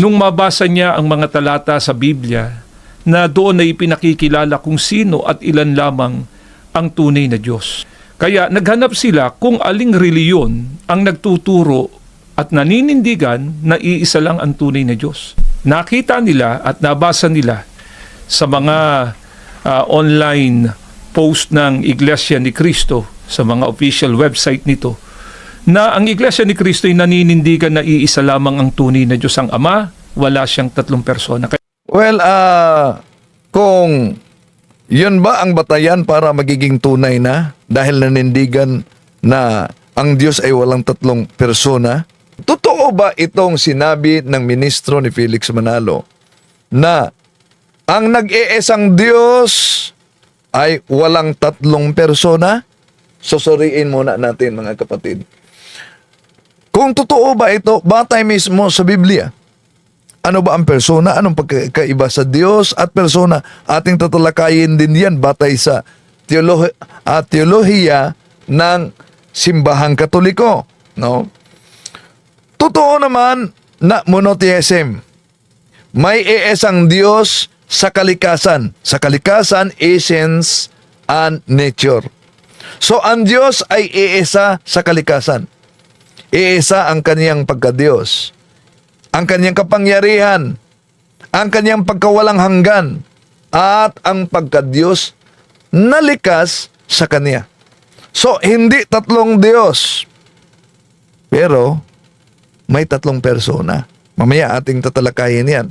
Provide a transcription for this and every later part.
Nung mabasa niya ang mga talata sa Biblia, na doon ay pinakikilala kung sino at ilan lamang ang tunay na Diyos. Kaya naghanap sila kung aling reliyon ang nagtuturo at naninindigan na iisa lang ang tunay na Diyos. Nakita nila at nabasa nila sa mga online post ng Iglesia ni Cristo, sa mga official website nito, na ang Iglesia ni Cristo ay naninindigan na iisa lamang ang tunay na Diyos, ang Ama, wala siyang tatlong persona. Well, kung yun ba ang batayan para magiging tunay na dahil nanindigan na ang Diyos ay walang tatlong persona, totoo ba itong sinabi ng ministro ni Felix Manalo na ang nag-iisang Diyos ay walang tatlong persona? Susuriin muna natin, mga kapatid. Kung totoo ba ito, batay mismo sa Biblia, ano ba ang persona? Anong pagkaiba sa Diyos at persona? Ating tatalakayin din yan batay sa teolohiya ng simbahang Katoliko. No? Totoo naman na monotheism. May iisang Diyos sa kalikasan. Sa kalikasan, essence and nature. So, ang Diyos ay iisa sa kalikasan. Iisa ang kaniyang pagka-Diyos, ang kaniyang kapangyarihan, ang kaniyang pagkawalang hanggan, at ang pagka-Diyos na likas sa kaniya. So, hindi tatlong Diyos, pero may tatlong persona. Mamaya ating tatalakayin yan.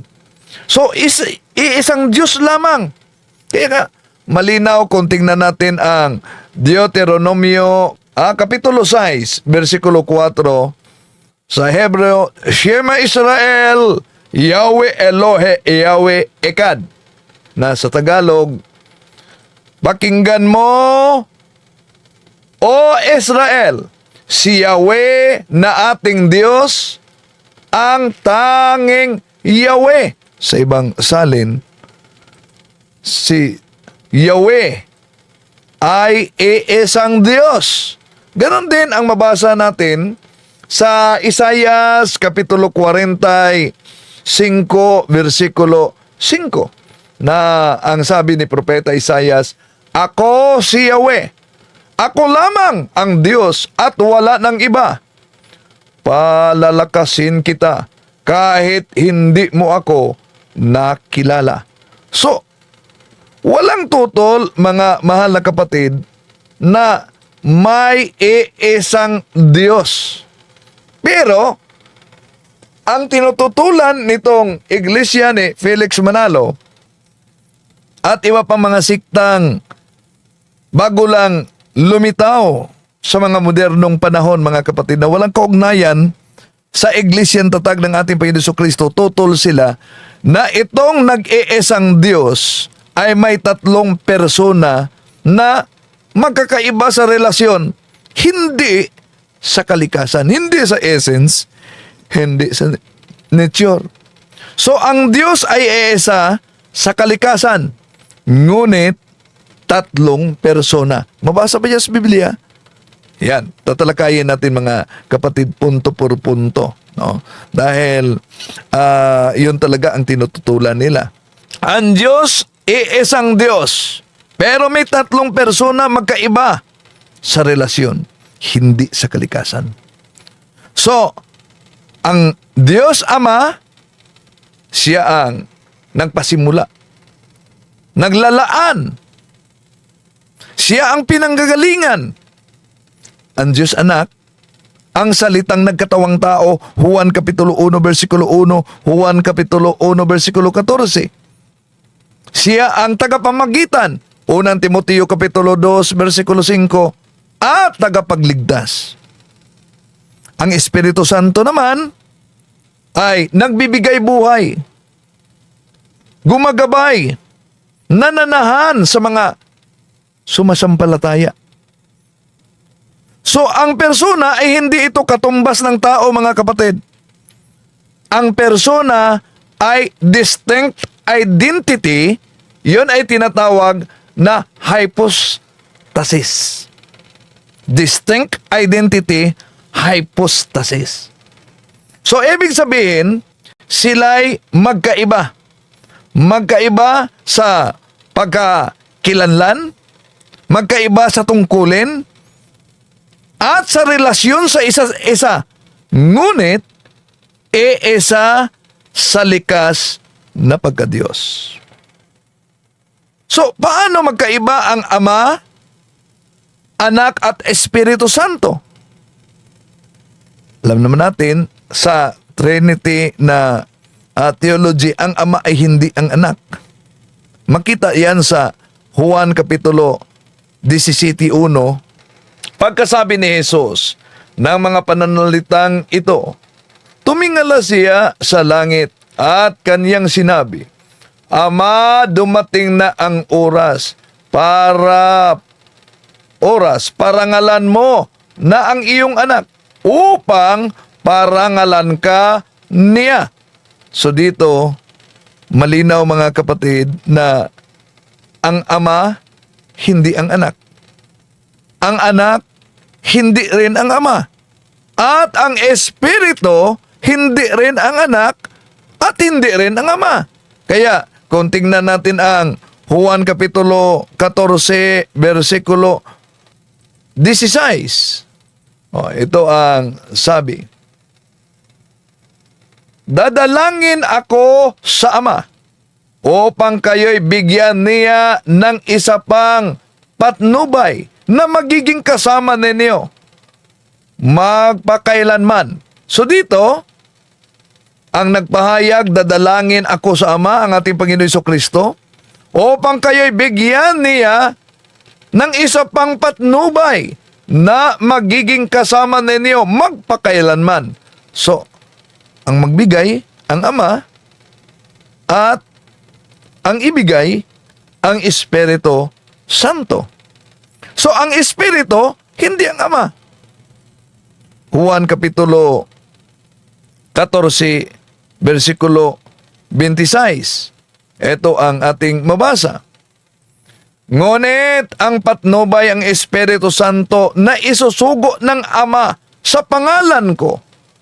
So, iisang Diyos lamang. Kaya nga, malinaw kung tingnan natin ang Deuteronomio Kapitulo 6, versikulo 4, sa Hebreo, Shema Israel, Yahweh Elohe, Yahweh Ekad. Na sa Tagalog, pakinggan mo, O Israel, si Yahweh na ating Diyos, ang tanging Yahweh. Sa ibang salin, si Yahweh ay iisang Diyos. Ganon din ang mabasa natin sa Isaias Kapitulo 45, versikulo 5, na ang sabi ni Propeta Isaias, Ako si Yahweh, ako lamang ang Diyos at wala ng iba. Palalakasin kita kahit hindi mo ako nakilala. So, walang tutol, mga mahal na kapatid, na may iisang Diyos. Pero, ang tinututulan nitong iglesia ni Felix Manalo at iba pang mga siktang bago lang lumitaw sa mga modernong panahon, mga kapatid, na walang kaugnayan sa iglesyang tatag ng ating Panginoon Jesucristo, tutol sila na itong nag-iisang Diyos ay may tatlong persona na magkakaiba sa relasyon, hindi sa kalikasan, hindi sa essence, hindi sa nature. So, ang Diyos ay iisa sa kalikasan, ngunit tatlong persona. Mabasa ba yan sa Biblia? Yan, tatalakayin natin, mga kapatid, punto por punto. No? Dahil yun talaga ang tinututulan nila. Ang Diyos, iisang Diyos, pero may tatlong persona magkaiba sa relasyon, hindi sa kalikasan. So, ang Diyos Ama, siya ang nagpasimula, naglalaan, siya ang pinanggagalingan. Ang Diyos Anak, ang salitang nagkatawang tao, Juan Kapitulo 1, versikulo 1, Juan Kapitulo 1, versikulo 14. Siya ang tagapamagitan, 1 Timoteo Kapitulo 2, versikulo 5, at tagapagligtas. Ang Espiritu Santo naman ay nagbibigay buhay, gumagabay, nananahan sa mga sumasampalataya. So, ang persona ay hindi ito katumbas ng tao, mga kapatid. Ang persona ay distinct identity, yun ay tinatawag na hypostasis. Distinct identity, hypostasis. So, ibig sabihin, sila'y magkaiba. Magkaiba sa pagkakilanlan, magkaiba sa tungkulin, at sa relasyon sa isa-isa. Ngunit, isa sa likas na pagkadiyos. So, paano magkaiba ang Ama, Anak at Espiritu Santo? Alam naman natin sa Trinity na theology, ang Ama ay hindi ang Anak. Makita yan sa Juan Kapitulo 17:1. Pagkasabi ni Jesus ng mga pananalitang ito, tumingala siya sa langit at kaniyang sinabi, Ama, dumating na ang oras, parangalan mo na ang iyong anak upang parangalan ka niya. So dito, malinaw mga kapatid na ang Ama, hindi ang anak. Ang anak, hindi rin ang Ama. At ang Espiritu, hindi rin ang anak at hindi rin ang Ama. Kaya, kung tingnan natin ang Juan Kapitulo 14, versikulo 16. Ito ang sabi. Dadalangin ako sa Ama upang kayo'y bigyan niya ng isa pang patnubay na magiging kasama ninyo magpakailanman. So dito, ang nagpahayag, dadalangin ako sa Ama, ang ating Panginoon Jesucristo, upang kayo'y bigyan niya ng isa pang patnubay na magiging kasama ninyo magpakailanman. So, ang magbigay, ang Ama, at ang ibigay, ang Espiritu Santo. So, ang Espiritu, hindi ang Ama. Juan Kapitulo 14, versikulo 26. Ito ang ating mabasa. Ngunit ang patnubay ang Espiritu Santo na isusugo ng Ama sa pangalan ko,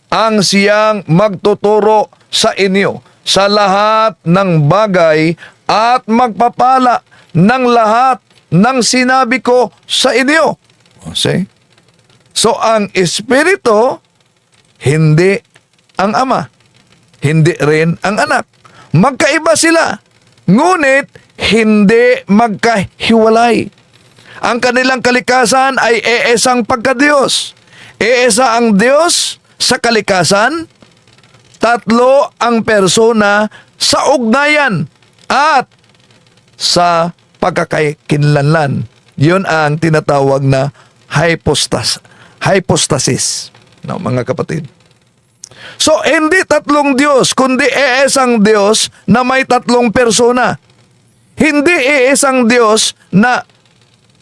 ang siyang magtuturo sa inyo sa lahat ng bagay at magpapala ng lahat ng sinabi ko sa inyo. See? So, ang Espiritu, hindi ang Ama. Hindi rin ang Anak. Magkaiba sila. Ngunit, hindi magkahiwalay. Ang kanilang kalikasan ay iisang pagka-Diyos. Iisa ang Diyos sa kalikasan, tatlo ang persona sa ugnayan at sa pagkakakinlanlan. Yun ang tinatawag na hypostasis. No, mga kapatid. So, hindi tatlong Diyos, kundi iisang Diyos na may tatlong persona. Hindi iisang Diyos na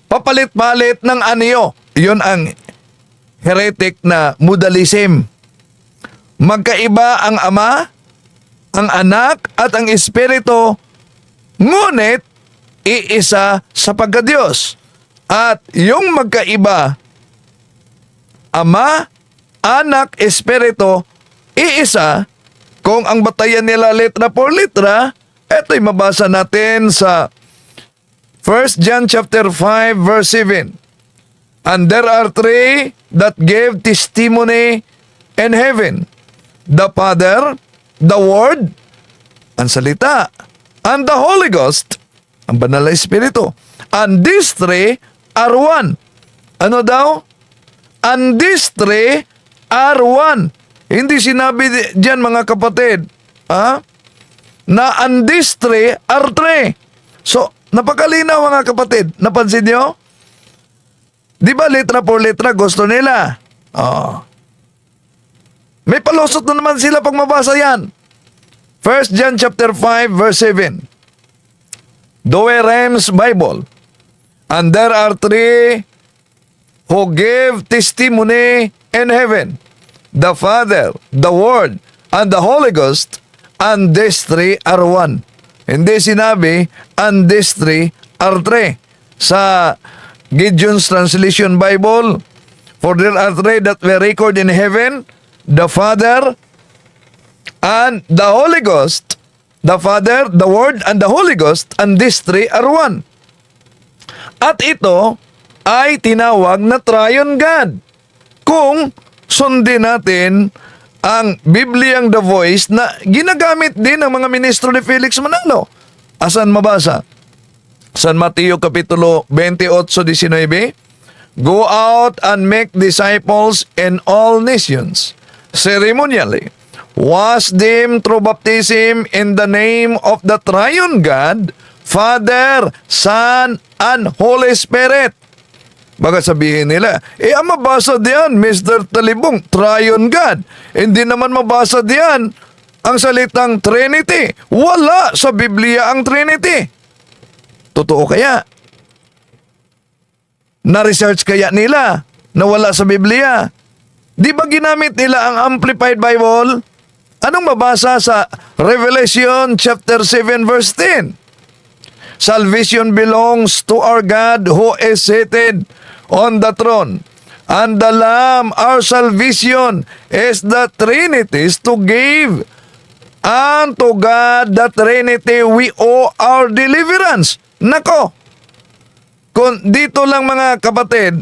papalit-palit ng anyo. Yun ang heretic na modalism. Magkaiba ang Ama, ang Anak, at ang Espiritu, ngunit iisa sa pagka-Diyos. At yung magkaiba, Ama, Anak, Espiritu, iisa, kung ang batayan nila letra por letra, ito'y mabasa natin sa 1 John chapter 5 verse 7. And there are three that gave testimony in heaven. The Father, the Word, ang salita, and the Holy Ghost, ang banal na Espiritu. And these three are one. Ano daw? And these three are one. Hindi sinabi diyan mga kapatid, na and these three are three. So, napakalinaw mga kapatid. Napansin nyo? Di ba letra por letra gusto nila? May palusot na naman sila pag mabasa yan. 1 John chapter 5 verse 7. Douay-Rheims Bible. And there are three who give testimony in heaven. The Father, the Word, and the Holy Ghost, and these three are one. Hindi sinabi, and these three are three. Sa Gideon's Translation Bible, for there are three that were recorded in heaven, the Father, and the Holy Ghost, the Father, the Word, and the Holy Ghost, and these three are one. At ito ay tinawag na Triune God. Kung sundin natin ang Bibliang The Voice na ginagamit din ng mga ministro ni Felix Manalo. Asan mabasa? San Mateo Kapitulo 28:19, Go out and make disciples in all nations, ceremonially. Wash them through baptism in the name of the Triune God, Father, Son, and Holy Spirit. Baka sabihin nila, ang mabasa diyan, Mr. Talibong, Triune God. Hindi naman mabasa diyan ang salitang Trinity. Wala sa Biblia ang Trinity. Totoo kaya? Na-research kaya nila na wala sa Biblia? Di ba ginamit nila ang Amplified Bible? Anong mabasa sa Revelation chapter 7 verse 10? Salvation belongs to our God who is seated on the throne. And the Lamb, our salvation, is the Trinity to give unto God the Trinity we owe our deliverance. Nako! Kung dito lang mga kapatid,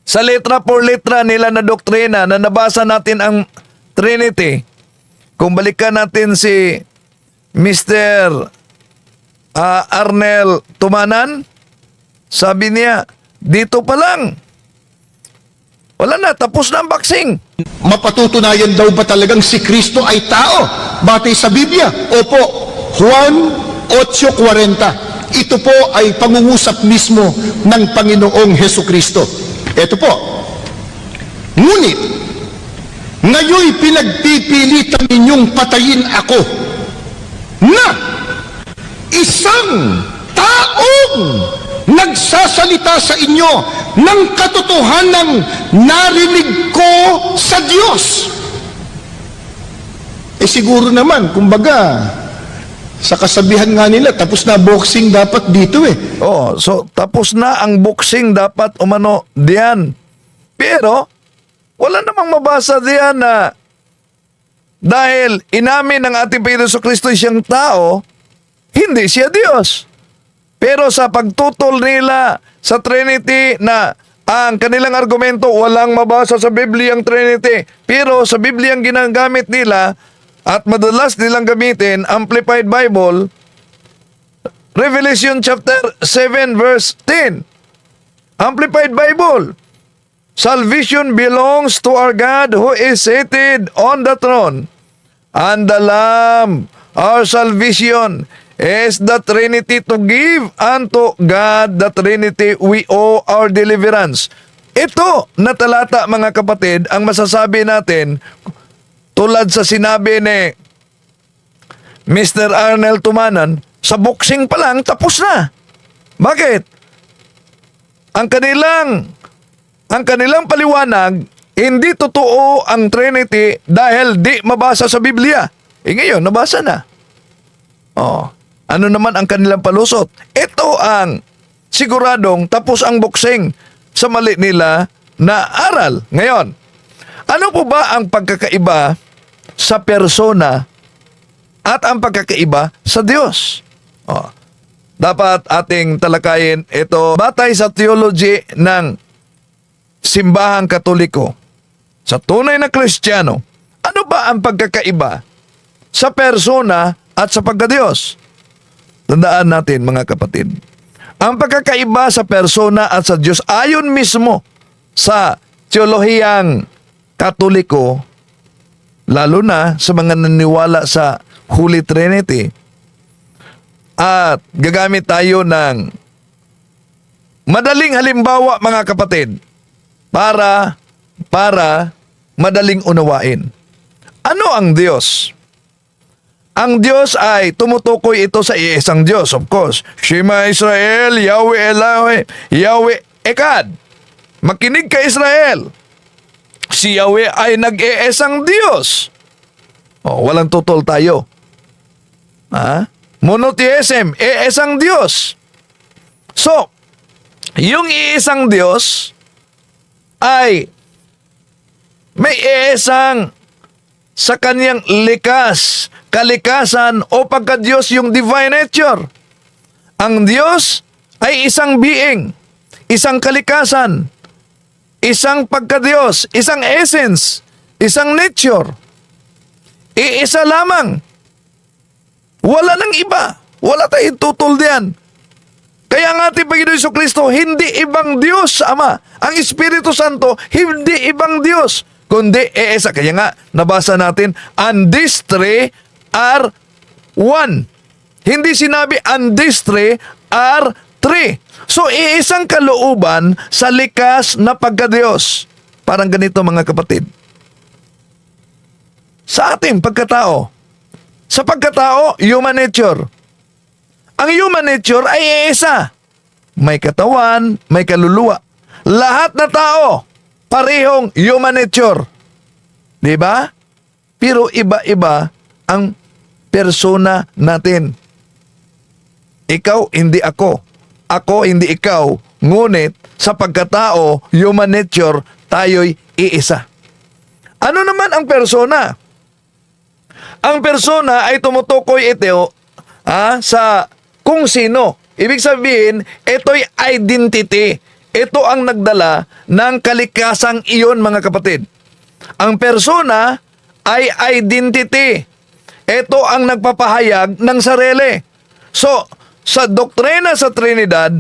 sa letra por letra nila na doktrina na nabasa natin ang Trinity, kung balikan natin si Mr. Arnel Tumanan, sabi niya, dito pa lang, wala na, tapos na ang boxing. Mapatutunayan daw ba talagang si Kristo ay tao? Batay sa Biblia? Opo. Juan 8:40. Ito po ay pangungusap mismo ng Panginoong Heso Kristo. Ito po. Ngunit, ngayoy pinagpipilitan ninyong patayin ako na isang taong nagsasalita sa inyo ng katotohanang narinig ko sa Diyos. Siguro naman, kumbaga, sa kasabihan nga nila, tapos na boxing dapat dito So tapos na ang boxing dapat umano diyan. Pero, wala namang mabasa diyan na dahil inamin ng ating Panginoon Kristo siyang tao, hindi siya Diyos. Pero sa pagtutol nila sa Trinity na ang kanilang argumento walang mabasa sa Biblia ang Trinity. Pero sa Biblia ang ginagamit nila at madalas nilang gamitin, Amplified Bible, Revelation chapter 7 verse 10. Amplified Bible, salvation belongs to our God who is seated on the throne, and the Lamb, our salvation, is the Trinity to give unto God the Trinity we owe our deliverance. Ito na talata mga kapatid, ang masasabi natin, tulad sa sinabi ni Mr. Arnel Tumanan, sa boxing pa lang tapos na. Bakit? Ang kanilang paliwanag, hindi totoo ang Trinity dahil di mabasa sa Biblia. Ngayon, nabasa na. Ano naman ang kanilang palusot? Ito ang siguradong tapos ang boxing sa mali nila na aral. Ngayon, ano po ba ang pagkakaiba sa persona at ang pagkakaiba sa Diyos? Dapat ating talakayin ito batay sa theology ng simbahang Katoliko. Sa tunay na Kristiyano, ano ba ang pagkakaiba sa persona at sa pagkadiyos? Tandaan natin mga kapatid, ang pagkakaiba sa persona at sa Diyos ayon mismo sa teolohiyang Katoliko, lalo na sa mga naniwala sa Holy Trinity, at gagamit tayo ng madaling halimbawa mga kapatid para madaling unawain. Ano ang Diyos? Ang Diyos ay tumutukoy ito sa iisang Diyos, of course. Shema Israel, Yahweh Elohim, Yahweh Echad. Makinig ka Israel. Si Yahweh ay nag-iisang Diyos. Walang tutol tayo. Monotheism, iisang Diyos. So, yung iisang Diyos ay may iisang sa kanyang kalikasan o pagka-Diyos yung divine nature. Ang Diyos ay isang being, isang kalikasan, isang pagka-Diyos, isang essence, isang nature. Iisa lamang. Wala nang iba. Wala tayong tutol diyan. Kaya nga ating Panginoon Jesucristo, hindi ibang Diyos sa Ama. Ang Espiritu Santo, hindi ibang Diyos, kundi iisa. Kaya nga, nabasa natin, and these three are one. Hindi sinabi, and these three are three. So, iisang kalooban sa likas na pagka-Diyos. Parang ganito mga kapatid. Sa ating pagkatao, sa pagkatao, human nature. Ang human nature ay iisa. May katawan, may kaluluwa. Lahat na tao, parehong human nature. Di ba? Pero iba-iba ang persona natin. Ikaw, hindi ako. Ako, hindi ikaw. Ngunit, sa pagkatao, human nature, tayo'y iisa. Ano naman ang persona? Ang persona ay tumutukoy ito sa kung sino. Ibig sabihin, ito'y identity. Ito ang nagdala ng kalikasang iyon, mga kapatid. Ang persona ay identity. Ito ang nagpapahayag ng sarili. So, sa doktrina sa Trinidad,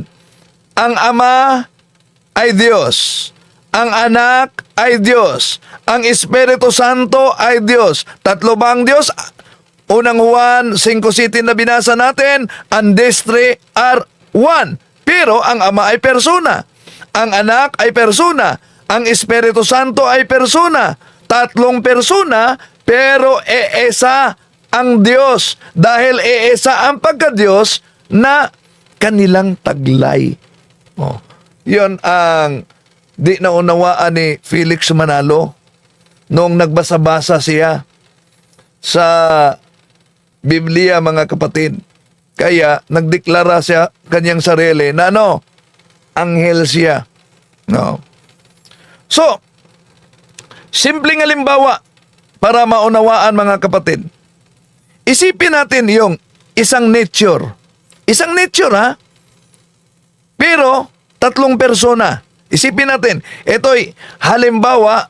ang Ama ay Diyos. Ang Anak ay Diyos. Ang Espiritu Santo ay Diyos. Tatlo ba ang Diyos? Unang Juan 5:7 na binasa natin, and these three are one. Pero ang Ama ay persona. Ang Anak ay persona. Ang Espiritu Santo ay persona. Tatlong persona, pero iisa ang Diyos. Dahil iisa ang pagka-Diyos na kanilang taglay. Yun ang di naunawaan ni Felix Manalo noong nagbasa-basa siya sa Biblia, mga kapatid. Kaya nagdeklara siya kanyang sarili na anghel siya. So, simpleng halimbawa para maunawaan, mga kapatid. Isipin natin yung isang nature. Isang nature, pero tatlong persona. Isipin natin, ito'y halimbawa,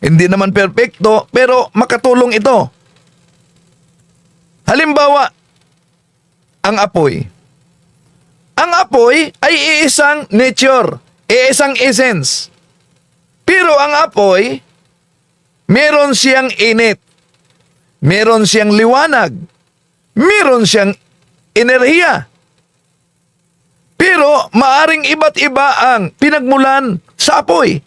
hindi naman perpekto, pero makatulong ito. Halimbawa, ang apoy. Ang apoy ay iisang nature, iisang essence. Pero ang apoy, meron siyang init, meron siyang liwanag, meron siyang enerhiya. Pero maaring iba't iba ang pinagmulan sa apoy.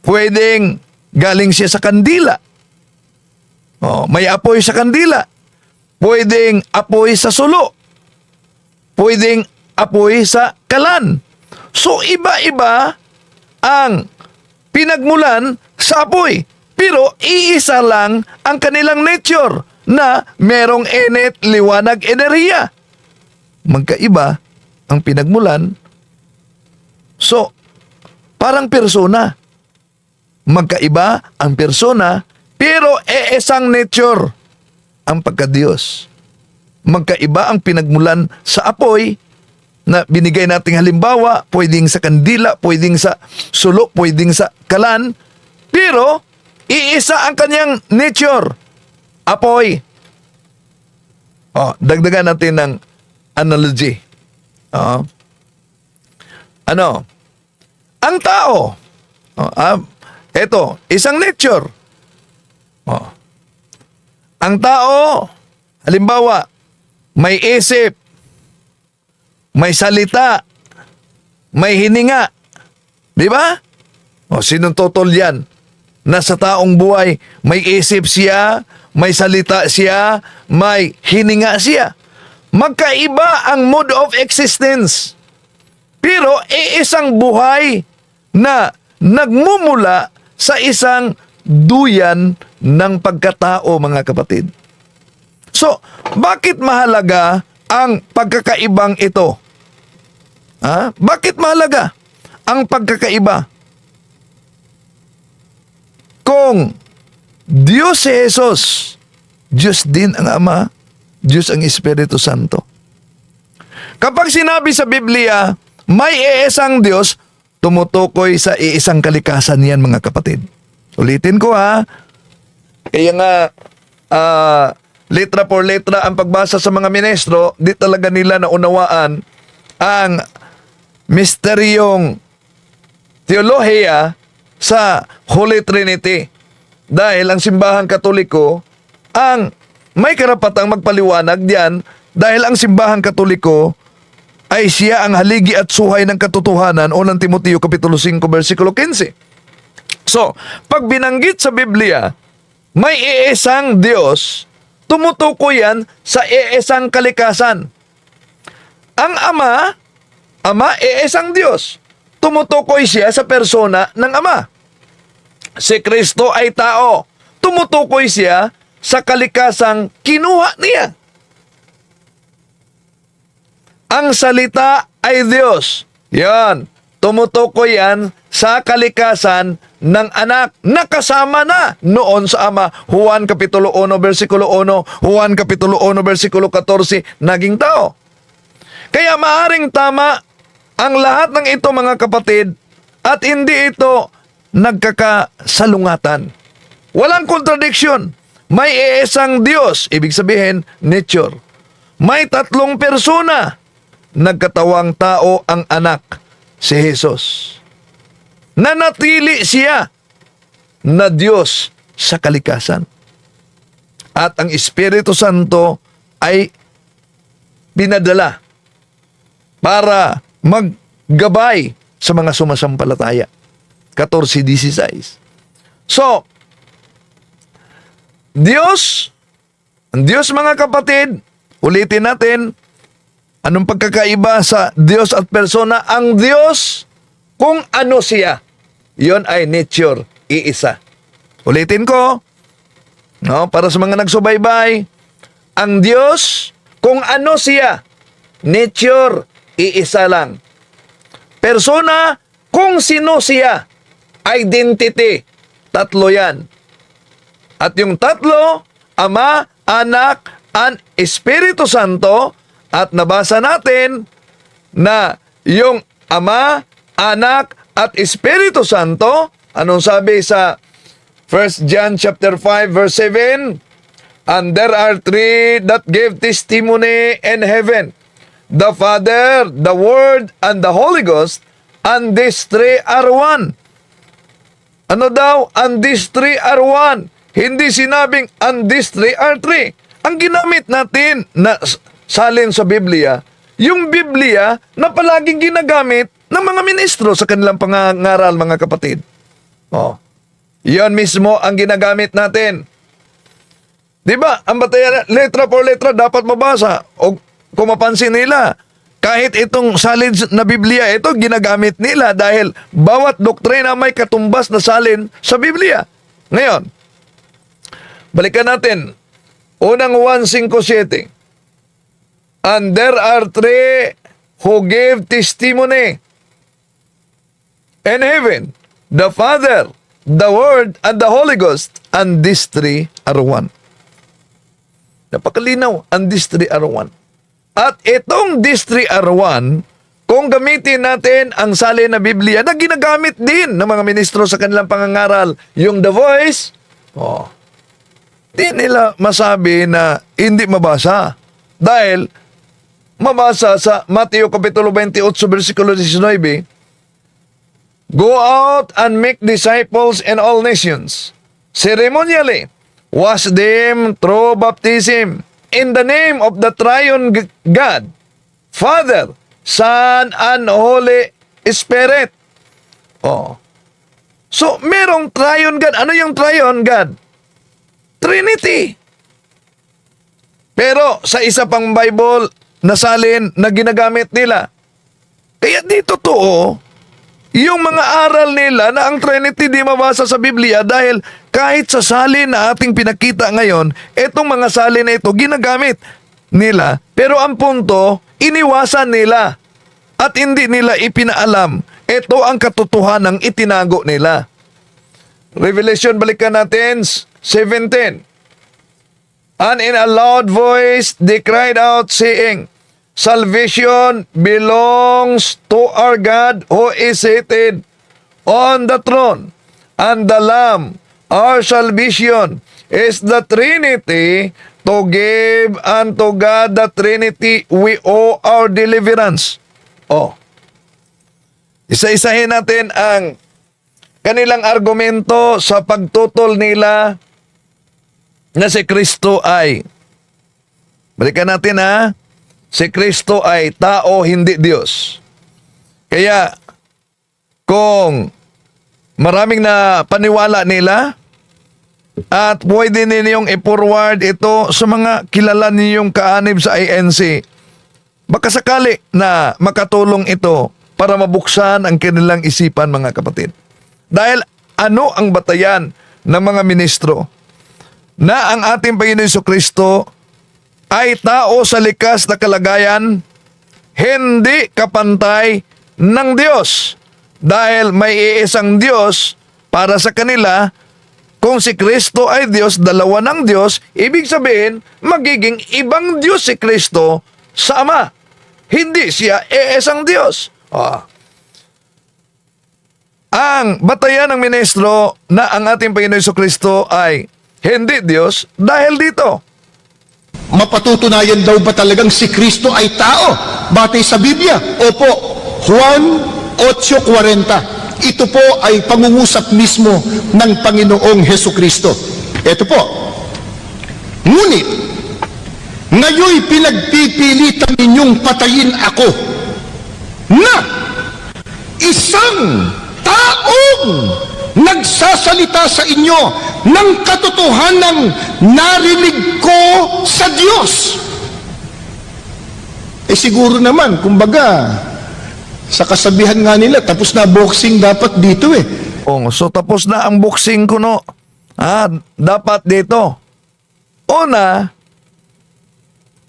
Pwedeng galing siya sa kandila. May apoy sa kandila. Pwedeng apoy sa sulo. Pwedeng apoy sa kalan. So iba-iba ang pinagmulan sa apoy. Pero iisa lang ang kanilang nature na merong init, liwanag, enerhiya. Magkaiba ang pinagmulan. So, parang persona. Magkaiba ang persona, pero isang nature ang pagka-Diyos. Magkaiba ang pinagmulan sa apoy na binigay nating halimbawa, pwedeng sa kandila, pwedeng sa sulo, pwedeng sa kalan, pero iisa ang kanyang nature. Apoy. Dagdagan natin ng analogy. Ang tao, eto, isang nature. Ang tao, halimbawa, may isip, may salita, may hininga. Di ba? Sinong totoo yan? Nasa taong buhay, may isip siya, may salita siya, may hininga siya. Magkaiba ang mode of existence. Pero isang buhay na nagmumula sa isang duyan ng pagkatao, mga kapatid. So, bakit mahalaga ang pagkakaibang ito? Bakit mahalaga ang pagkakaiba? kung Diyos si Jesus, Diyos din ang Ama, Diyos ang Espiritu Santo. Kapag sinabi sa Biblia, may iisang Diyos, tumutukoy sa iisang kalikasan yan, mga kapatid. Ulitin ko ha. Kaya nga, letra por letra ang pagbasa sa mga ministro, di talaga nila naunawaan ang misteryong teolohiya sa Holy Trinity. Dahil ang simbahang Katoliko ang may karapatang magpaliwanag diyan dahil ang simbahang Katoliko ay siya ang haligi at suhay ng katotohanan o ng Timoteo Kapitulo 5 versikulo 15. So, pag binanggit sa Biblia, may iisang Diyos, tumutukoy yan sa iisang kalikasan. Ang Ama, iisang Diyos. Tumutukoy siya sa persona ng Ama. Si Kristo ay tao. Tumutukoy siya sa kalikasang kinuha niya. Ang salita ay Diyos. Yan. Tumutukoy yan sa kalikasan ng anak. Nakasama na noon sa Ama. Juan Kapitulo 1, versikulo 1. Juan Kapitulo 1, versikulo 14. Naging tao. Kaya maaring tama ang lahat ng ito, mga kapatid, at hindi ito nagkakasalungatan. Walang contradiction. May iisang Diyos, ibig sabihin, nature. May tatlong persona. Nagkatawang tao ang anak, si Jesus. Nanatili siya na Diyos sa kalikasan. At ang Espiritu Santo ay pinadala para maggabay sa mga sumasampalataya. 14:16. So, ang Diyos, mga kapatid, ulitin natin, anong pagkakaiba sa Diyos at persona? Ang Diyos, kung ano siya, yon ay nature, iisa. Ulitin ko, no, para sa mga nagsubaybay, ang Diyos, kung ano siya, nature, iisa lang. Persona, kung sino siya, identity, tatlo yan. At yung tatlo, Ama, Anak, and Espiritu Santo, at nabasa natin na yung Ama, Anak, at Espiritu Santo, anong sabi sa 1 John chapter 5 verse 7? And there are three that gave testimony in heaven, the Father, the Word, and the Holy Ghost, and these three are one. Ano daw? And these three are one. Hindi sinabing and these three are three. Ang ginamit natin na salin sa Biblia, yung Biblia na palaging ginagamit ng mga ministro sa kanilang pangangaral, mga kapatid. Oh. Yan mismo ang ginagamit natin. Diba? Ang batayan, letra por letra dapat mabasa. O kung mapansin nila, kahit itong salin na Biblia, ito ginagamit nila dahil bawat doktrina may katumbas na salin sa Biblia. Ngayon, balikan natin. Unang 1:5-7. And there are three who gave testimony in heaven, the Father, the Word, and the Holy Ghost, and these three are one. Napakalinaw, and these three are one. At itong these three are one, kung gamitin natin ang salin na Biblia na ginagamit din ng mga ministro sa kanilang pangangaral, yung the voice, di nila masabi na hindi mabasa. Dahil mabasa sa Mateo Kapitulo 28, versikulo 19, go out and make disciples in all nations, ceremonially, wash them through baptism, in the name of the triune God, Father, Son, and Holy Spirit. So, merong triune God. Ano yung triune God? Trinity. Pero sa isa pang Bible na salin na ginagamit nila. Kaya di totoo yung mga aral nila na ang Trinity di mabasa sa Biblia dahil kahit sa salin na ating pinakita ngayon, etong mga salin na ito ginagamit nila. Pero ang punto, iniwasan nila at hindi nila ipinaalam. Ito ang katotohanang itinago nila. Revelation, balikan natin, 17. And in a loud voice, they cried out, saying, Salvation belongs to our God who is seated on the throne, and the Lamb. Our salvation is the Trinity. To give unto God the Trinity, we owe our deliverance. Oh, isa-isahin natin ang kanilang argumento sa pagtutol nila na si Kristo ay, balikan natin ha, si Kristo ay tao, hindi Diyos. Kaya, kung maraming na paniwala nila, at pwede ninyong i-forward ito sa mga kilala ninyong kaanib sa INC, baka sakali na makatulong ito para mabuksan ang kanilang isipan, mga kapatid. Dahil ano ang batayan ng mga ministro na ang ating Panginoon Jesucristo ay tao sa likas na kalagayan, hindi kapantay ng Diyos. Dahil may iisang Diyos para sa kanila. Kung si Kristo ay Diyos, dalawa ng Diyos, ibig sabihin, magiging ibang Diyos si Kristo sa Ama. Hindi siya iisang Diyos. Ang batayan ng ministro na ang ating Panginoon Jesucristo ay hindi Diyos dahil dito. Mapatutunayan daw ba talagang si Kristo ay tao? Batay sa Biblia? Opo. Juan 8:40. Ito po ay pangungusap mismo ng Panginoong Hesukristo. Ito po. Ngunit, ngayoy pinagpipilitan ninyong patayin ako na isang taong nagsasalita sa inyo ng katotohanang narinig ko sa Diyos. Siguro naman, kumbaga, sa kasabihan nga nila, tapos na boxing dapat dito eh. So tapos na ang boxing ko, no? Dapat dito. Una,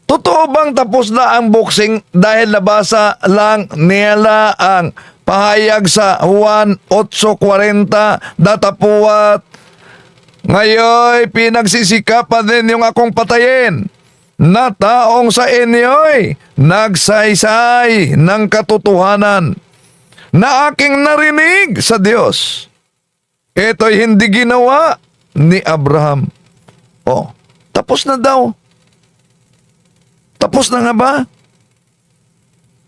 totoo bang tapos na ang boxing dahil nabasa lang nila ang pahayag sa Juan 8:40, datapuat, ngayon pinagsisikapan din yung akong patayin na taong sa inyo'y nagsaysay ng katotohanan na aking narinig sa Diyos. Ito'y hindi ginawa ni Abraham. Tapos na daw. Tapos na nga ba?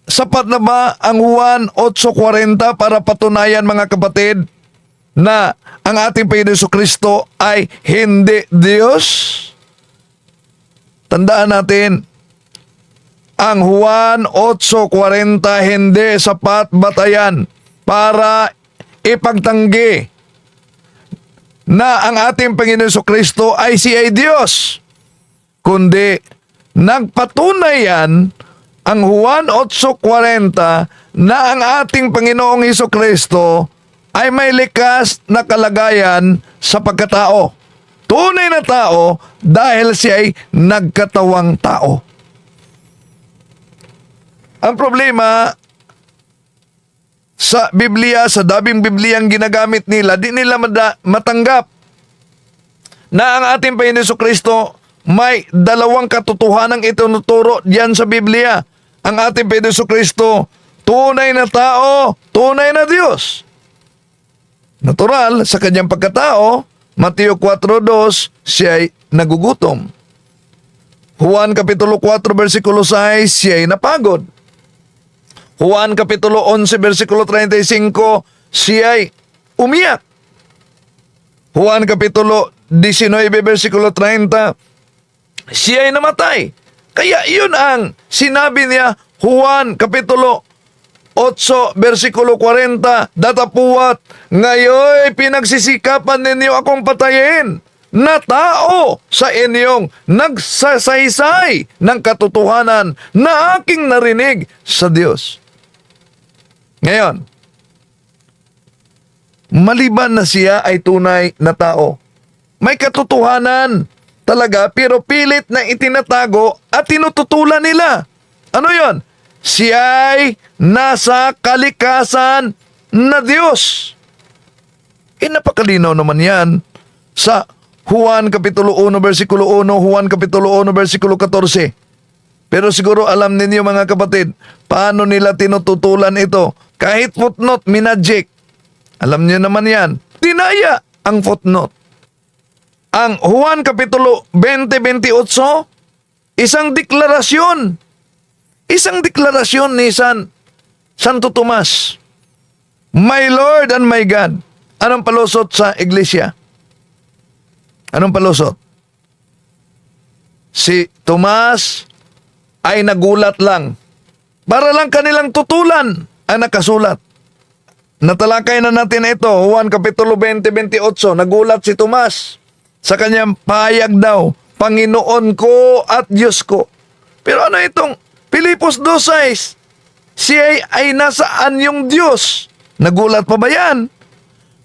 Sapat na ba ang Juan 8:40 para patunayan, mga kapatid, na ang ating Panginoon Jesucristo ay hindi Diyos? Tandaan natin, ang Juan 8:40 hindi sapat batayan para ipagtanggi na ang ating Panginoon Jesucristo ay siya ay Diyos. Kundi, nagpatunay yan ang Juan 8:40 na ang ating Panginoong Jesucristo ay may likas na kalagayan sa pagkatao. Tunay na tao dahil siya ay nagkatawang tao. Ang problema sa Biblia, sa daming Bibliang ginagamit nila, di nila matanggap na ang ating Panginoon Jesucristo may dalawang katotohanang itinuturo diyan sa Biblia. Ang ating Panginoon Jesucristo, tunay na tao, tunay na Diyos. Natural, sa kanyang pagkatao, Mateo 4:2, siya ay nagugutom. Juan Kapitulo 4, versikulo 6, siya ay napagod. Juan Kapitulo 11, versikulo 35, siya ay umiyak. Juan Kapitulo 19, versikulo 30, siya ay namatay. Kaya yun ang sinabi niya, Juan Kapitulo 8, versikulo 40, datapuat, ngayon pinagsisikapan ninyo akong patayin na tao sa inyong nagsasaysay ng katotohanan na aking narinig sa Diyos. Ngayon, maliban na siya ay tunay na tao, may katotohanan talaga pero pilit na itinatago at tinututulan nila. Ano yon? Siya'y nasa kalikasan na Diyos. Napakalinaw naman yan sa Juan Kapitulo 1, versikulo 1, Juan Kapitulo 1, versikulo 14. Pero siguro alam ninyo mga kapatid, paano nila tinututulan ito? Kahit footnote, minagic. Alam niyo naman yan. Dinaya ang footnote. Ang Juan Kapitulo 20-28, isang deklarasyon. Isang deklarasyon ni Santo Tomas. My Lord and my God. Anong palusot sa iglesia? Anong palusot? Si Tomas ay nagulat lang. Para lang kanilang tutulan ang nakasulat. Natalakay na natin ito, Juan Kapitulo 20-28, nagulat si Tomas sa kanyang pahayag daw, Panginoon ko at Diyos ko. Pero ano itong Filipos 2:6? Siya ay nasaan yung Diyos? Nagulat pa ba yan?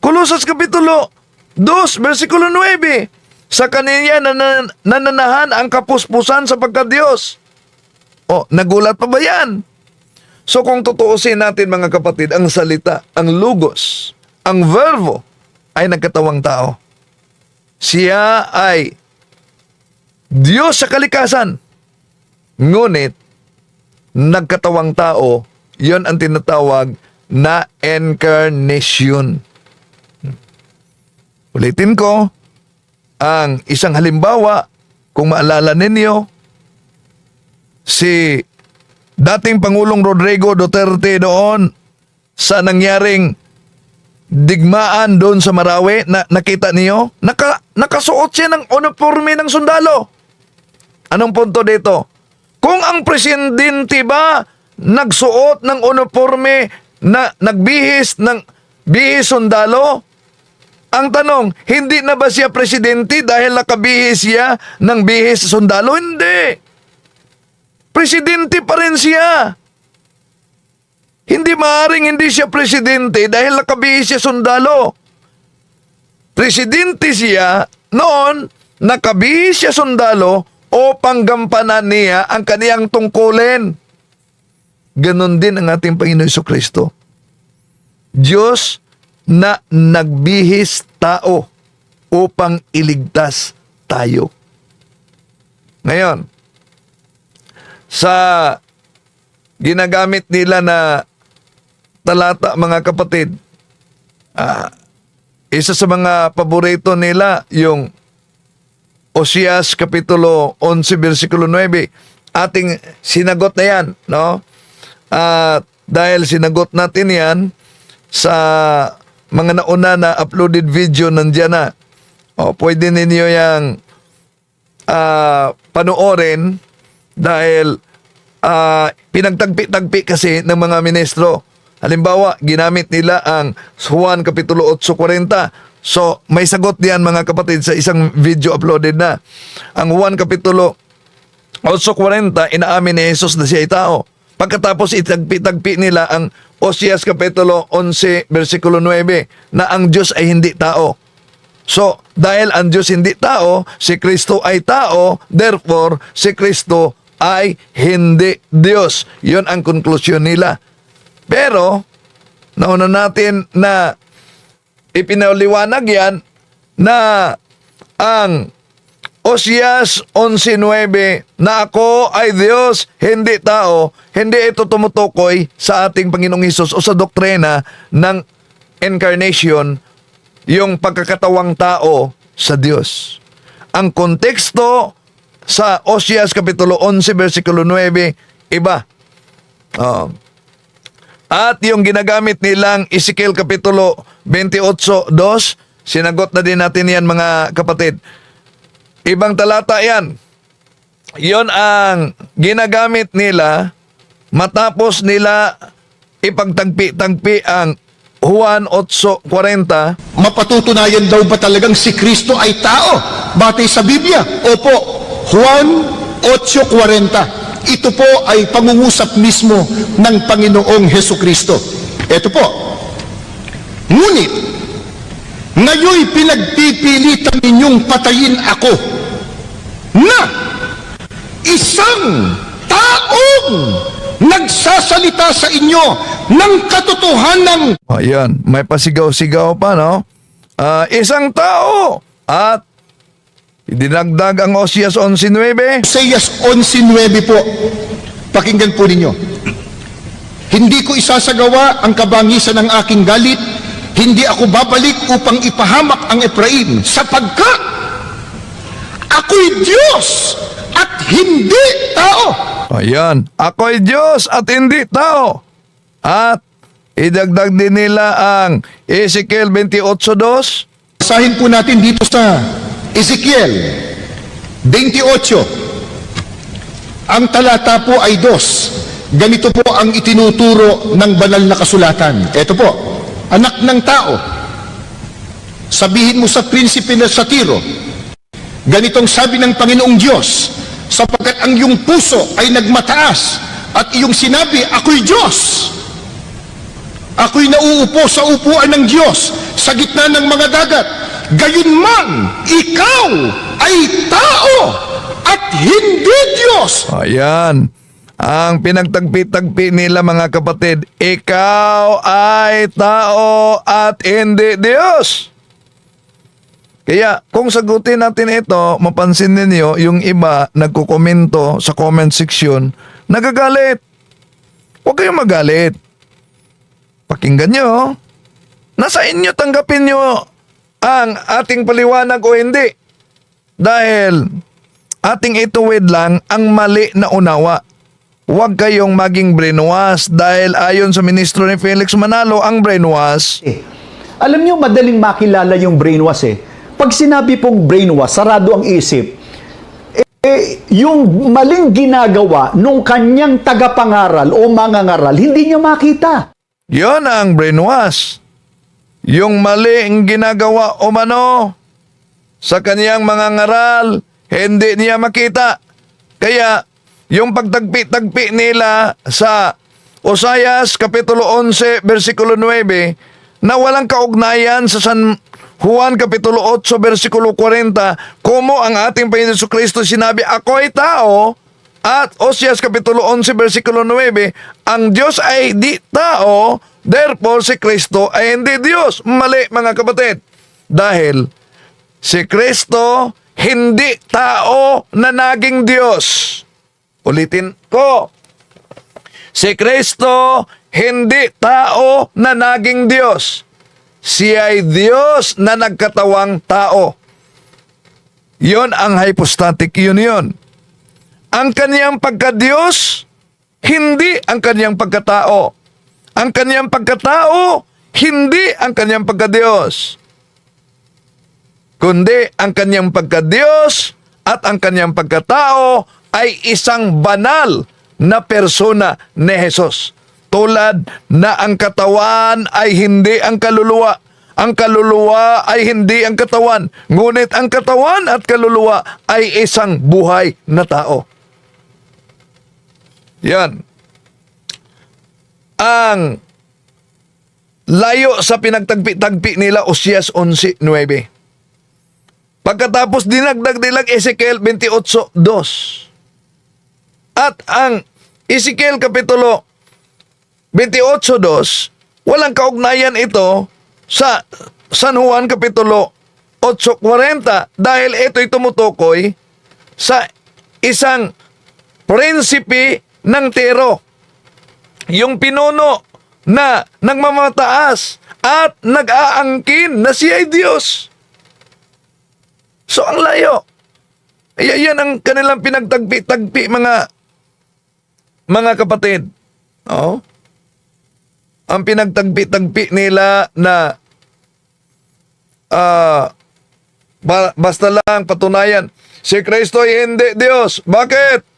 Kolosas Kapitulo 2, versikulo 9, sa kaniya nananahan ang kapuspusan sa pagka-Diyos. O, nagulat pa ba yan? So kung tutuusin natin mga kapatid, ang salita, ang logos, ang verbo ay nagkatawang tao. Siya ay Diyos sa kalikasan. Ngunit, nagkatawang tao, yon ang tinatawag na incarnation. Ulitin ko, ang isang halimbawa, kung maalala ninyo, si dating Pangulong Rodrigo Duterte doon sa nangyaring digmaan doon sa Marawi, na nakita niyo, nakasuot siya ng uniforme ng sundalo. Anong punto dito? Kung ang presidente ba nagsuot ng uniforme na nagbihis ng bihis sundalo, ang tanong, hindi na ba siya presidente dahil nakabihis siya ng bihis sundalo? Hindi. Presidente pa rin siya. Hindi maaaring hindi siya presidente dahil nakabihis siya sundalo. Presidente siya noon, nakabihis siya sundalo upang gampanan niya ang kaniyang tungkulin. Ganon din ang ating Panginoon Jesucristo. Diyos na nagbihis tao upang iligtas tayo. Ngayon, sa ginagamit nila na talata, mga kapatid, isa sa mga paborito nila yung Oseas Kapitulo 11, versikulo 9. Ating sinagot na yan, no? Dahil sinagot natin yan sa mga nauna na uploaded video, nandiyan na. Pwede ninyo yung panoorin dahil pinagtagpi-tagpi kasi ng mga ministro. Halimbawa, ginamit nila ang Juan Kapitulo 8:40. So, may sagot diyan mga kapatid sa isang video uploaded na. Ang Juan Kapitulo 8:40, inaamin ni Jesus na siya ay tao. Pagkatapos itagpi-tagpi nila ang Oseas Kapitulo 11, versikulo 9, na ang Diyos ay hindi tao. So, dahil ang Diyos hindi tao, si Kristo ay tao, therefore, si Kristo ay hindi Diyos. Yun ang konklusyon nila. Pero, nauna natin na ipinaliwanag yan na ang Oseas 11:9 na ako ay Diyos, hindi tao, hindi ito tumutukoy sa ating Panginoong Hesus o sa doktrina ng incarnation, yung pagkakatawang tao sa Diyos. Ang konteksto sa Oseas Kapitulo 11, versikulo 9, iba. At yung ginagamit nilang Ezekiel Kapitulo 28:2, sinagot na din natin yan mga kapatid. Ibang talata yan. Yon ang ginagamit nila matapos nila ipagtagpi-tagpi ang Juan 8:40. Mapatutunayan daw ba talagang si Kristo ay tao? Batay sa Biblia? Opo. Juan 8:40. Ito po ay pangungusap mismo ng Panginoong Hesukristo. Ito po. Ngunit, ngayoy pinagpipilitan ninyong patayin ako na isang taong nagsasalita sa inyo ng katotohanan. Ayan, may pasigaw-sigaw pa, no? isang tao. At dinagdag ang Osias 11:9. Isaias 11:9 po. Pakinggan po ninyo. Hindi ko isasagawa ang kabangisan ng aking galit. Hindi ako babalik upang ipahamak ang Efraim, sapagkat ako'y Diyos at hindi tao. Ayan, ako'y Diyos at hindi tao. At idagdag din nila ang Ezekiel 28:2. Basahin po natin dito sa Ezekiel 28. Ang talata po ay 2. Ganito po ang itinuturo ng banal na kasulatan. Ito po, anak ng tao, sabihin mo sa prinsipe na sa Tiro, ganitong sabi ng Panginoong Diyos, sapagkat ang iyong puso ay nagmataas at iyong sinabi, ako'y Diyos. Ako'y nauupo sa upuan ng Diyos sa gitna ng mga dagat. Gayunman, ikaw ay tao at hindi Diyos. Ayan, ang pinagtagpi-tagpi nila mga kapatid, ikaw ay tao at hindi Diyos. Kaya kung sagutin natin ito, mapansin ninyo yung iba nagkukomento sa comment section, nagagalit. Huwag kayong magalit. Pakinggan nyo. Nasa inyo tanggapin nyo ang ating paliwanag o hindi. Dahil ating ituwid lang ang mali na unawa. Huwag kayong maging brainwash dahil ayon sa ministro ni Felix Manalo, ang brainwash. Alam niyo, madaling makilala yung brainwash eh. Pag sinabi pong brainwash, sarado ang isip, yung maling ginagawa nung kanyang tagapangaral o mangangaral, hindi niya makita. Yon ang brainwash. Yung mali ang ginagawa o mano sa kaniyang mga ngaral, hindi niya makita. Kaya, yung pagtagpi-tagpi nila sa Osayas Kapitulo 11, versikulo 9, na walang kaugnayan sa San Juan Kapitulo 8, versikulo 40, kumo ang ating Panginoon Jesucristo sinabi, ako ay tao, at Osias Kapitulo 11, versikulo 9, ang Diyos ay di tao, therefore si Kristo ay hindi Diyos. Mali mga kapatid. Dahil si Kristo hindi tao na naging Diyos. Ulitin ko. Si Kristo hindi tao na naging Diyos. Siya ay Diyos na nagkatawang tao. Yon ang hypostatic union. Ang kaniyang pagka-Diyos, hindi ang kaniyang pagkatao. Ang kaniyang pagkatao, hindi ang kaniyang pagka-Diyos. Kundi ang kaniyang pagka-Diyos at ang kaniyang pagkatao ay isang banal na persona ni Jesus. Tulad na ang katawan ay hindi ang kaluluwa. Ang kaluluwa ay hindi ang katawan. Ngunit ang katawan at kaluluwa ay isang buhay na tao. Yan. Ang layo sa pinagtagpi-tagpi nila, Osias 11:9. Pagkatapos dinagdag nilang Ezekiel 28:2. At ang Ezekiel Kapitulo 28:2, walang kaugnayan ito sa San Juan Kapitulo 8:40 dahil ito'y tumutukoy sa isang prinsipe ng Tiro. Yung pinuno na nagmamataas at nag-aangkin na siya ay Diyos. So ang layo. Yan ang kanilang pinagtagpi-tagpi mga kapatid. Oh. Ang pinagtagpi-tagpi nila na basta lang patunayan si Kristo ay hindi Diyos. Bakit?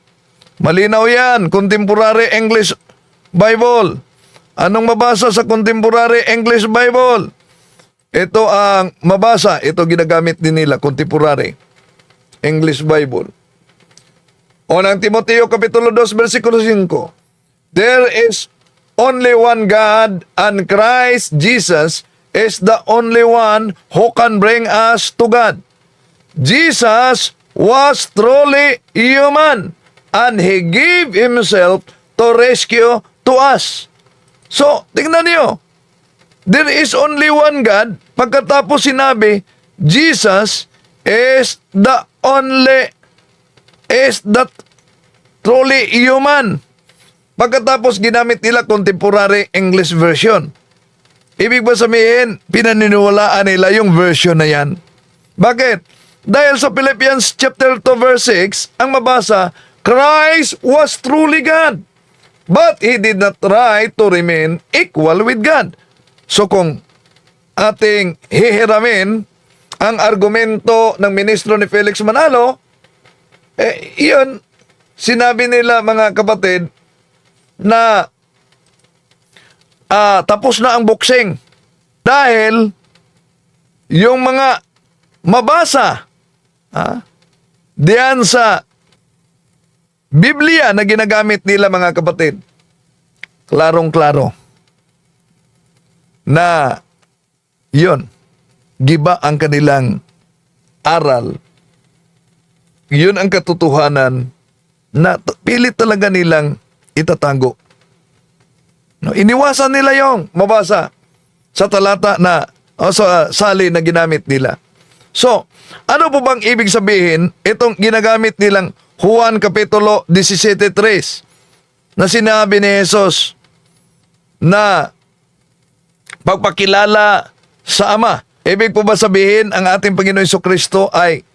Malinaw yan, Contemporary English Bible. Anong mabasa sa Contemporary English Bible? Ito ang mabasa, ito ginagamit din nila, Contemporary English Bible. Unang Timoteo Kapitulo 2, versikulo 5. There is only one God, and Christ Jesus is the only one who can bring us to God. Jesus was truly human, and He gave Himself to rescue to us. So, tingnan niyo. there is only one God. Pagkatapos sinabi, Jesus is the truly human. Pagkatapos ginamit nila contemporary English version. Ibig ba sabihin, pinaniniwalaan nila yung version na yan? Bakit? Dahil sa Philippians chapter 2 verse 6, ang mabasa, Christ was truly God, but He did not try to remain equal with God. So kung ating hihiramin ang argumento ng ministro ni Felix Manalo, iyon, sinabi nila mga kapatid, na tapos na ang boxing dahil yung mga mabasa diyan sa Biblia na ginagamit nila mga kapatid, klarong-klaro na yun, giba ang kanilang aral, yun ang katotohanan na pilit talaga nilang itatago. No, iniwasan nila yung mabasa sa talata na o sa salin na ginamit nila. So, ano po bang ibig sabihin itong ginagamit nilang Juan Kapitulo 17:3 na sinabi ni Jesus na pagpakilala sa Ama? Ibig po ba sabihin ang ating Panginoon Jesucristo ay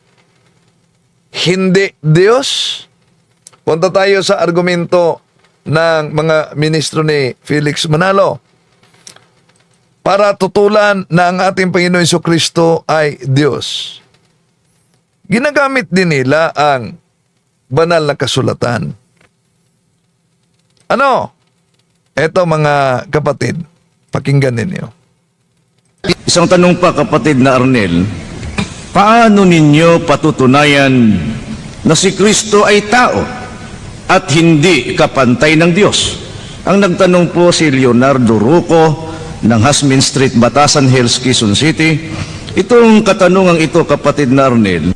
hindi Diyos? Punta tayo sa argumento ng mga ministro ni Felix Manalo para tutulan na ang ating Panginoon Jesucristo ay Diyos. Ginagamit din nila ang banal na kasulatan. Ano? Eto mga kapatid, pakinggan ninyo. Isang tanong pa kapatid na Arnel, paano ninyo patutunayan na si Kristo ay tao at hindi kapantay ng Diyos? Ang nagtanong po si Leonardo Ruco ng Hasmin Street, Batasan Hills, Quezon City. Itong katanungang ito kapatid na Arnel,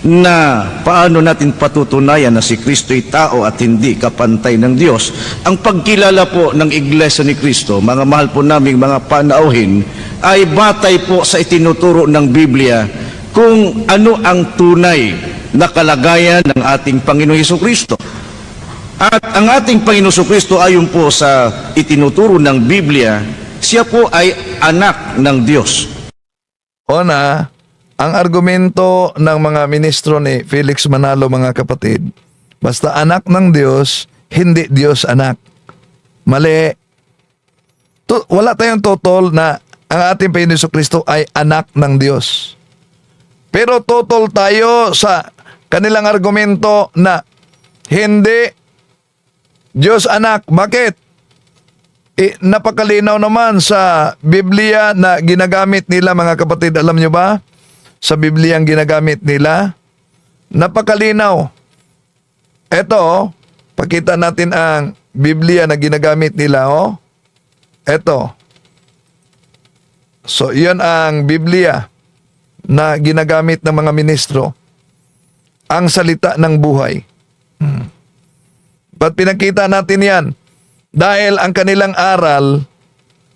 na paano natin patutunayan na si Kristo ay tao at hindi kapantay ng Diyos. Ang pagkilala po ng Iglesia ni Kristo, mga mahal po naming mga panauhin, ay batay po sa itinuturo ng Biblia kung ano ang tunay na kalagayan ng ating Panginoon Jesucristo. At ang ating Panginoon Jesucristo ayon po sa itinuturo ng Biblia, siya po ay anak ng Diyos. Una, ang argumento ng mga ministro ni Felix Manalo mga kapatid, basta anak ng Diyos, hindi Diyos anak. Mali. Wala tayong totoo na ang ating Panginoon Jesucristo ay anak ng Diyos. Pero totoo tayo sa kanilang argumento na hindi Diyos anak. Bakit? Napakalinaw naman sa Biblia na ginagamit nila mga kapatid. Alam nyo ba? Sa Biblia ang ginagamit nila, napakalinaw. Eto, pakita natin ang Biblia na ginagamit nila. Eto. So, iyon ang Biblia na ginagamit ng mga ministro. Ang salita ng buhay. Ba't pinakita natin yan? Dahil ang kanilang aral,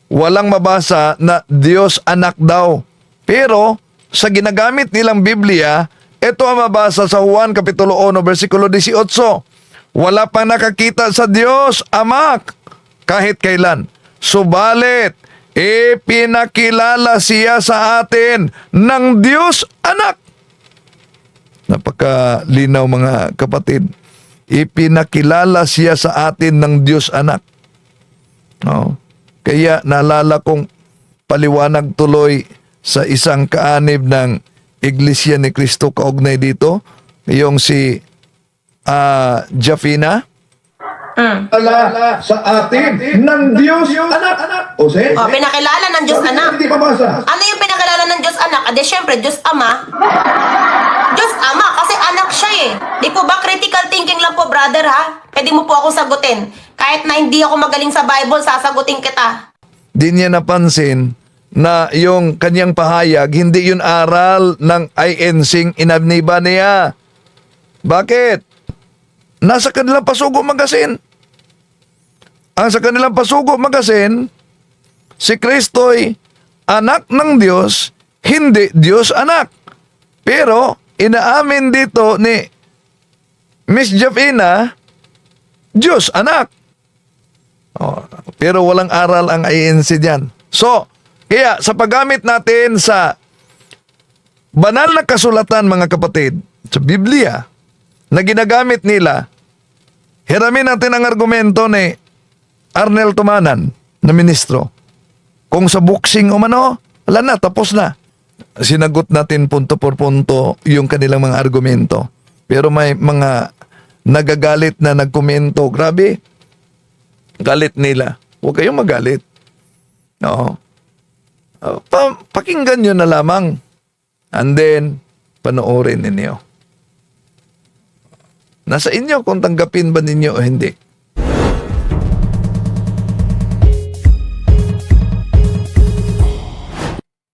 walang mabasa na Diyos anak daw. Pero, sa ginagamit nilang Biblia, ito ang mabasa sa Juan Kapitulo 1, versikulo 18. Wala pang nakakita sa Diyos, Ama, kahit kailan. Subalit, ipinakilala siya sa atin ng Diyos anak. Napakalinaw mga kapatid. Ipinakilala siya sa atin ng Diyos anak. No? Kaya naalala kong paliwanag tuloy sa isang kaanib ng Iglesia ni Cristo kaugnay dito, yung si Jafina. Ala sa atin ng Diyos anak. O say? Oh, pinakilala ng Diyos anak. Hindi mabasa. Ano yung pinakilala ng Diyos anak? Ade, syempre, Diyos Ama. Diyos Ama, kasi anak siya eh. Di po ba critical thinking lang po, brother, ha? Pwede mo po akong sagutin. Kahit na hindi ako magaling sa Bible, sasagutin kita. Di niya napansin na yung kanyang pahayag, hindi yun aral ng INC inabniba niya. Bakit? Nasa kanilang Pasugo Magazine. Ang sa kanilang Pasugo Magazine, si Kristo'y anak ng Diyos, hindi Diyos anak. Pero, inaamin dito ni Miss Javina, Diyos anak. Oh, pero walang aral ang INC diyan. So, kaya sa paggamit natin sa banal na kasulatan, mga kapatid, sa Biblia, na ginagamit nila, hiramin natin ang argumento ni Arnel Tumanan na ministro. Kung sa boxing umano, wala na, tapos na. Sinagot natin punto por punto yung kanilang mga argumento. Pero may mga nagagalit na nagkomento, grabe, galit nila. Huwag kayong magalit. Oo. Pakinggan nyo na lamang. And then, panoorin ninyo. Nasa inyo kung tanggapin ba ninyo o hindi.